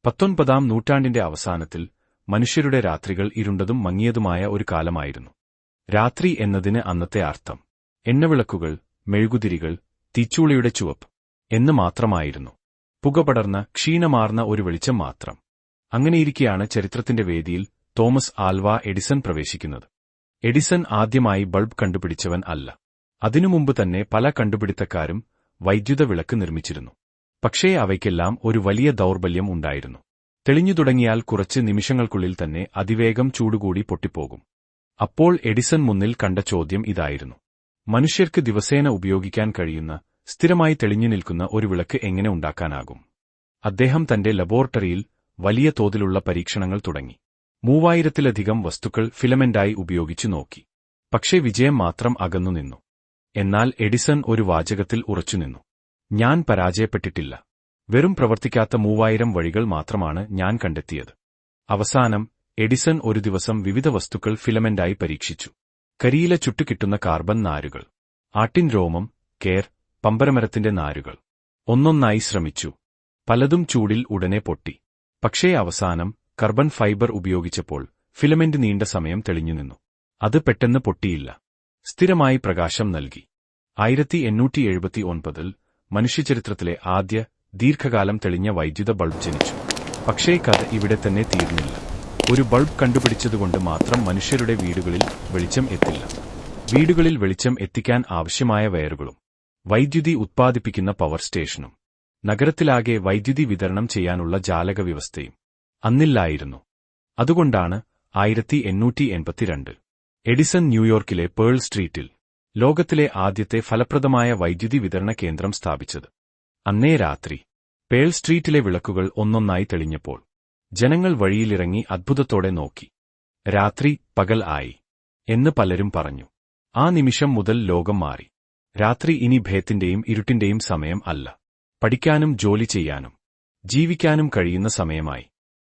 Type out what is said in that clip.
19-ാം നൂറ്റാണ്ടിന്റെ അവസാനത്തിൽ മനുഷ്യരുടെ രാത്രികൾ ഇരുണ്ടതും മങ്ങിയതുമായ ഒരു കാലമായിരുന്നു. രാത്രി എന്നതിന് അന്നത്തെ അർത്ഥം എണ്ണവിളക്കുകൾ, മെഴുകുതിരികൾ, തീച്ചൂളയുടെ ചുവപ്പ് എന്ന് മാത്രമായിരുന്നു. പുകപടർന്ന ക്ഷീണമാർന്ന ഒരു വെളിച്ചം മാത്രം. അങ്ങനെയിരിക്കെയാണ് ചരിത്രത്തിന്റെ വേദിയിൽ തോമസ് ആൽവാ എഡിസൺ പ്രവേശിക്കുന്നത്. എഡിസൺ ആദ്യമായി ബൾബ് കണ്ടുപിടിച്ചവൻ അല്ല. അതിനുമുമ്പ് തന്നെ പല കണ്ടുപിടുത്തക്കാരും വൈദ്യുത വിളക്ക് നിർമ്മിച്ചിരുന്നു. പക്ഷേ അവയ്ക്കെല്ലാം ഒരു വലിയ ദൗർബല്യം ഉണ്ടായിരുന്നു. തെളിഞ്ഞു തുടങ്ങിയാൽ കുറച്ച് നിമിഷങ്ങൾക്കുള്ളിൽ തന്നെ അതിവേഗം ചൂടുകൂടി പൊട്ടിപ്പോകും. അപ്പോൾ എഡിസൺ മുന്നിൽ കണ്ട ചോദ്യം ഇതായിരുന്നു: മനുഷ്യർക്ക് ദിവസേന ഉപയോഗിക്കാൻ കഴിയുന്ന, സ്ഥിരമായി തെളിഞ്ഞു നിൽക്കുന്ന ഒരു വിളക്ക് എങ്ങനെ ഉണ്ടാക്കാനാകും? അദ്ദേഹം തന്റെ ലബോറട്ടറിയിൽ വലിയ തോതിലുള്ള പരീക്ഷണങ്ങൾ തുടങ്ങി. 3000-ലധികം വസ്തുക്കൾ ഫിലമെന്റായി ഉപയോഗിച്ചു നോക്കി. പക്ഷേ വിജയം മാത്രം അകന്നുനിന്നു. എന്നാൽ എഡിസൺ ഒരു വാചകത്തിൽ ഉറച്ചുനിന്നു: ഞാൻ പരാജയപ്പെട്ടിട്ടില്ല. വെറും പ്രവർത്തിക്കാത്ത 3000 വഴികൾ മാത്രമാണ് ഞാൻ കണ്ടെത്തിയത്. അവസാനം എഡിസൺ ഒരു ദിവസം വിവിധ വസ്തുക്കൾ ഫിലമെന്റായി പരീക്ഷിച്ചു. കരിയില ചുട്ടുകിട്ടുന്ന കാർബൺ നാരുകൾ, ആട്ടിൻ രോമം, കേർ, പമ്പരമരത്തിന്റെ നാരുകൾ. ഒന്നൊന്നായി ശ്രമിച്ചു. പലതും ചൂടിൽ ഉടനെ പൊട്ടി. പക്ഷേ അവസാനം കാർബൺ ഫൈബർ ഉപയോഗിച്ചപ്പോൾ ഫിലമെന്റ് നീണ്ട സമയം തെളിഞ്ഞുനിന്നു. അത് പെട്ടെന്ന് പൊട്ടിയില്ല. സ്ഥിരമായി പ്രകാശം നൽകി. 1879-ൽ മനുഷ്യചരിത്രത്തിലെ ആദ്യ ദീർഘകാലം തെളിഞ്ഞ വൈദ്യുത ബൾബ് ജനിച്ചു. പക്ഷേ കഥ ഇവിടെ തന്നെ തീർന്നില്ല. ഒരു ബൾബ് കണ്ടുപിടിച്ചതുകൊണ്ട് മാത്രം മനുഷ്യരുടെ വീടുകളിൽ വെളിച്ചം എത്തില്ല. വീടുകളിൽ വെളിച്ചം എത്തിക്കാൻ ആവശ്യമായ വയറുകളും, വൈദ്യുതി ഉത്പാദിപ്പിക്കുന്ന പവർ സ്റ്റേഷനും, നഗരത്തിലാകെ വൈദ്യുതി വിതരണം ചെയ്യാനുള്ള ജാലക വ്യവസ്ഥയും അന്നില്ലായിരുന്നു. അതുകൊണ്ടാണ് 1882 എഡിസൺ ന്യൂയോർക്കിലെ പേൾ സ്ട്രീറ്റിൽ ലോകത്തിലെ ആദ്യത്തെ ഫലപ്രദമായ വൈദ്യുതി വിതരണ കേന്ദ്രം സ്ഥാപിച്ചത്. അന്നേ രാത്രി പേൾ സ്ട്രീറ്റിലെ വിളക്കുകൾ ഒന്നൊന്നായി തെളിഞ്ഞപ്പോൾ ജനങ്ങൾ വഴിയിലിറങ്ങി അത്ഭുതത്തോടെ നോക്കി. രാത്രി പകൽ ആയി എന്ന് പലരും പറഞ്ഞു. ആ നിമിഷം മുതൽ ലോകം മാറി. രാത്രി ഇനി ഭയത്തിന്റെയും ഇരുട്ടിന്റെയും സമയം അല്ല. പഠിക്കാനും ജോലി ചെയ്യാനും ജീവിക്കാനും കഴിയുന്ന സമയമായി.